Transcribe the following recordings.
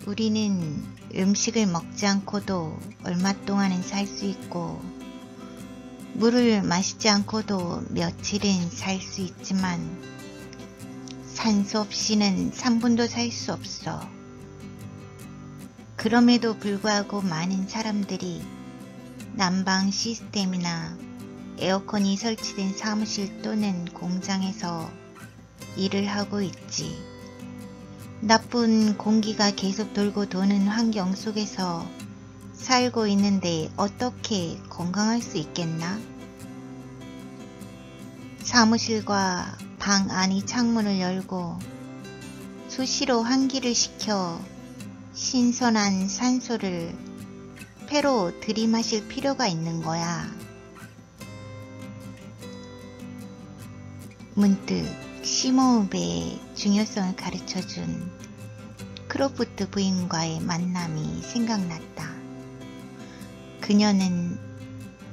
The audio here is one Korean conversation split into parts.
우리는 음식을 먹지 않고도 얼마 동안은 살 수 있고, 물을 마시지 않고도 며칠은 살 수 있지만, 산소 없이는 3분도 살 수 없어. 그럼에도 불구하고 많은 사람들이 난방 시스템이나 에어컨이 설치된 사무실 또는 공장에서 일을 하고 있지. 나쁜 공기가 계속 돌고 도는 환경 속에서 살고 있는데 어떻게 건강할 수 있겠나? 사무실과 방 안의 창문을 열고 수시로 환기를 시켜 신선한 산소를 폐로 들이마실 필요가 있는 거야. 문득 심호흡의 중요성을 가르쳐준 크로프트 부인과의 만남이 생각났다. 그녀는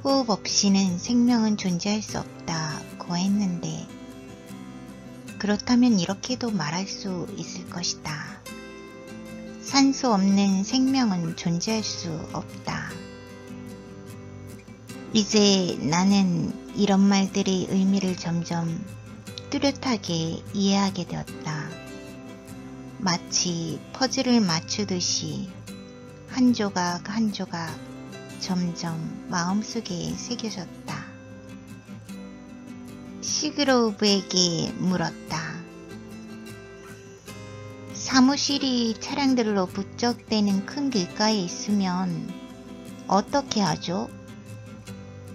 호흡 없이는 생명은 존재할 수 없다고 했는데, 그렇다면 이렇게도 말할 수 있을 것이다. 산소 없는 생명은 존재할 수 없다. 이제 나는 이런 말들의 의미를 점점 뚜렷하게 이해하게 되었다. 마치 퍼즐을 맞추듯이 한 조각 한 조각 점점 마음속에 새겨졌다. 시그로브에게 물었다. 사무실이 차량들로 북적대는 큰 길가에 있으면 어떻게 하죠?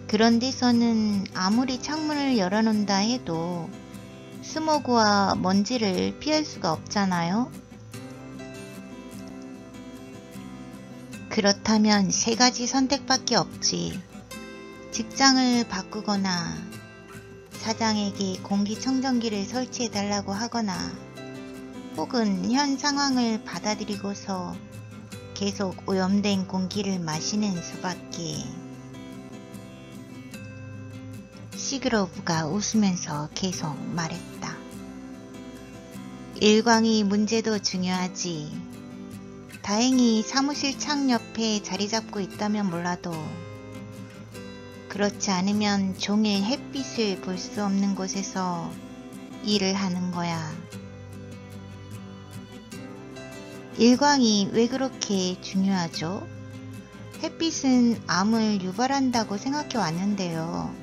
그런 데서는 아무리 창문을 열어놓는다 해도 스모그와 먼지를 피할 수가 없잖아요. 그렇다면 세 가지 선택밖에 없지. 직장을 바꾸거나 사장에게 공기청정기를 설치해달라고 하거나 혹은 현 상황을 받아들이고서 계속 오염된 공기를 마시는 수밖에. 시그로브가 웃으면서 계속 말했다. 일광의 문제도 중요하지. 다행히 사무실 창 옆에 자리 잡고 있다면 몰라도, 그렇지 않으면 종일 햇빛을 볼 수 없는 곳에서 일을 하는 거야. 일광이 왜 그렇게 중요하죠? 햇빛은 암을 유발한다고 생각해 왔는데요.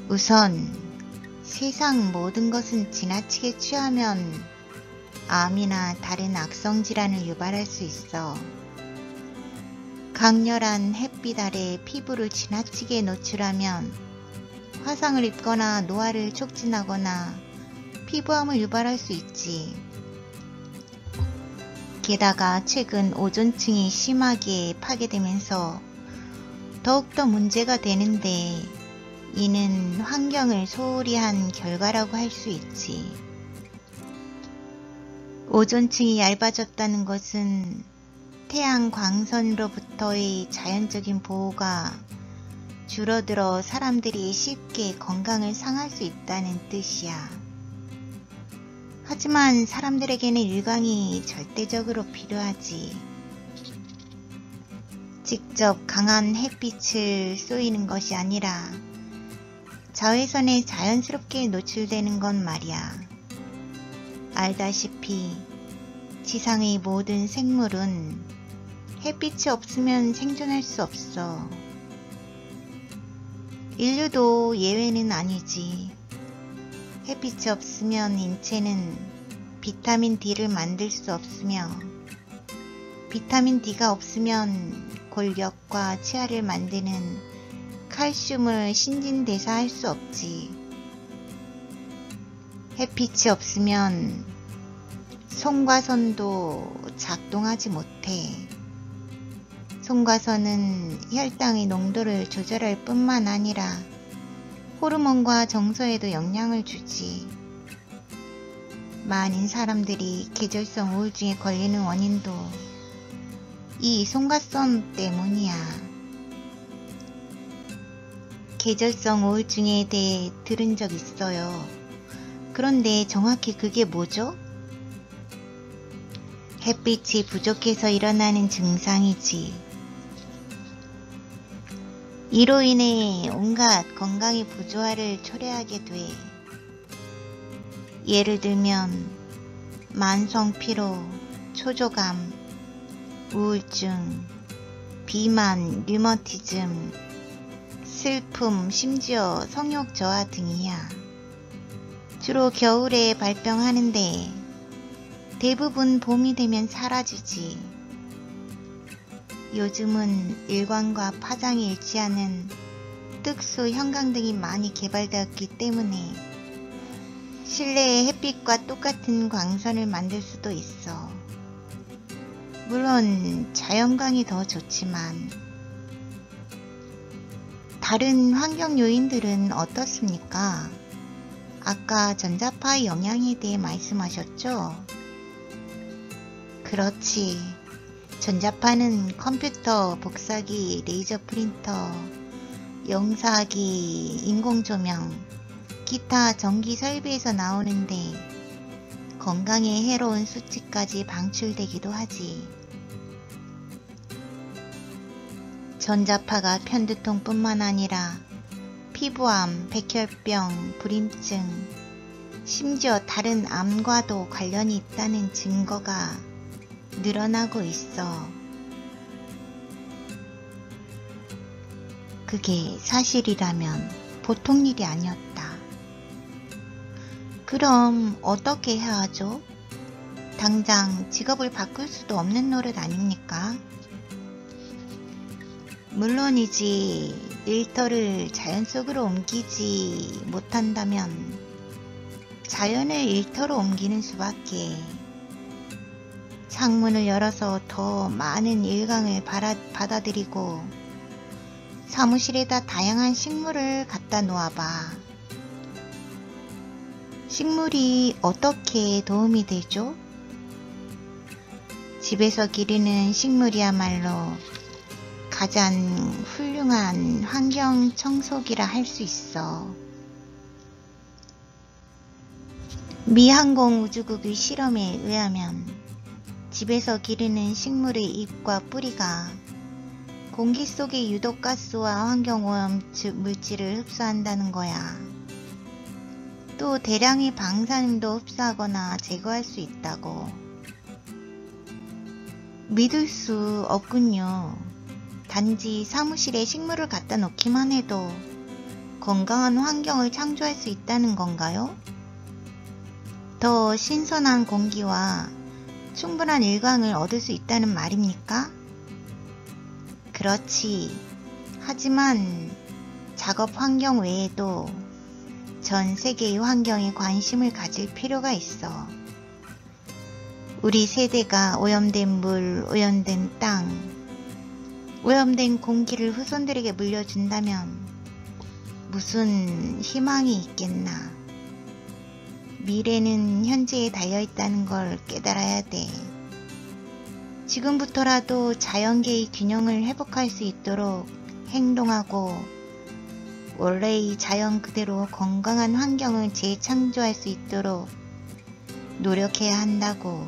우선 세상 모든 것은 지나치게 취하면 암이나 다른 악성 질환을 유발할 수 있어. 강렬한 햇빛 아래 피부를 지나치게 노출하면 화상을 입거나 노화를 촉진하거나 피부암을 유발할 수 있지. 게다가 최근 오존층이 심하게 파괴되면서 더욱더 문제가 되는데, 이는 환경을 소홀히 한 결과라고 할 수 있지. 오존층이 얇아졌다는 것은 태양 광선으로부터의 자연적인 보호가 줄어들어 사람들이 쉽게 건강을 상할 수 있다는 뜻이야. 하지만 사람들에게는 일광이 절대적으로 필요하지. 직접 강한 햇빛을 쏘이는 것이 아니라 자외선에 자연스럽게 노출되는 건 말이야. 알다시피 지상의 모든 생물은 햇빛이 없으면 생존할 수 없어. 인류도 예외는 아니지. 햇빛이 없으면 인체는 비타민 D를 만들 수 없으며, 비타민 D가 없으면 골격과 치아를 만드는 칼슘을 신진대사할 수 없지. 햇빛이 없으면 송과선도 작동하지 못해. 송과선은 혈당의 농도를 조절할 뿐만 아니라 호르몬과 정서에도 영향을 주지. 많은 사람들이 계절성 우울증에 걸리는 원인도 이 송과선 때문이야. 계절성 우울증에 대해 들은 적 있어요. 그런데 정확히 그게 뭐죠? 햇빛이 부족해서 일어나는 증상이지. 이로 인해 온갖 건강의 부조화를 초래하게 돼. 예를 들면 만성피로, 초조감, 우울증, 비만, 류머티즘, 슬픔, 심지어 성욕 저하 등이야. 주로 겨울에 발병하는데 대부분 봄이 되면 사라지지. 요즘은 일광과 파장이 일치하는 특수 형광 등이 많이 개발되었기 때문에 실내의 햇빛과 똑같은 광선을 만들 수도 있어. 물론 자연광이 더 좋지만 다른 환경 요인들은 어떻습니까? 아까 전자파의 영향에 대해 말씀하셨죠? 그렇지. 전자파는 컴퓨터, 복사기, 레이저 프린터, 영사기, 인공조명, 기타 전기 설비에서 나오는데 건강에 해로운 수치까지 방출되기도 하지. 전자파가 편두통뿐만 아니라 피부암, 백혈병, 불임증, 심지어 다른 암과도 관련이 있다는 증거가 늘어나고 있어. 그게 사실이라면 보통 일이 아니었다. 그럼 어떻게 해야 하죠? 당장 직업을 바꿀 수도 없는 노릇 아닙니까? 물론이지. 일터를 자연 속으로 옮기지 못한다면 자연을 일터로 옮기는 수밖에. 창문을 열어서 더 많은 일광을 받아들이고 사무실에다 다양한 식물을 갖다 놓아봐. 식물이 어떻게 도움이 되죠? 집에서 기르는 식물이야말로 가장 훌륭한 환경 청소기라 할 수 있어. 미 항공우주국의 실험에 의하면 집에서 기르는 식물의 잎과 뿌리가 공기 속의 유독가스와 환경오염 물질을 흡수한다는 거야. 또 대량의 방사능도 흡수하거나 제거할 수 있다고. 믿을 수 없군요. 단지 사무실에 식물을 갖다 놓기만 해도 건강한 환경을 창조할 수 있다는 건가요? 더 신선한 공기와 충분한 일광을 얻을 수 있다는 말입니까? 그렇지. 하지만 작업 환경 외에도 전 세계의 환경에 관심을 가질 필요가 있어. 우리 세대가 오염된 물, 오염된 땅, 오염된 공기를 후손들에게 물려준다면 무슨 희망이 있겠나. 미래는 현재에 달려있다는 걸 깨달아야 돼. 지금부터라도 자연계의 균형을 회복할 수 있도록 행동하고 원래의 자연 그대로 건강한 환경을 재창조할 수 있도록 노력해야 한다고.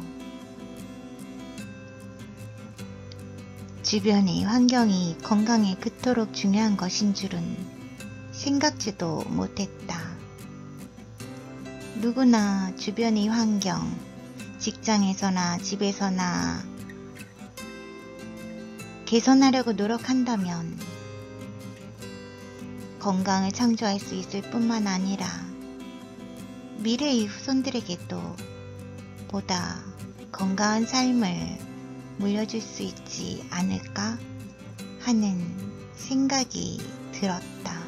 주변의 환경이 건강에 그토록 중요한 것인 줄은 생각지도 못했다. 누구나 주변의 환경, 직장에서나 집에서나 개선하려고 노력한다면 건강을 창조할 수 있을 뿐만 아니라 미래의 후손들에게도 보다 건강한 삶을 물려줄 수 있지 않을까 하는 생각이 들었다.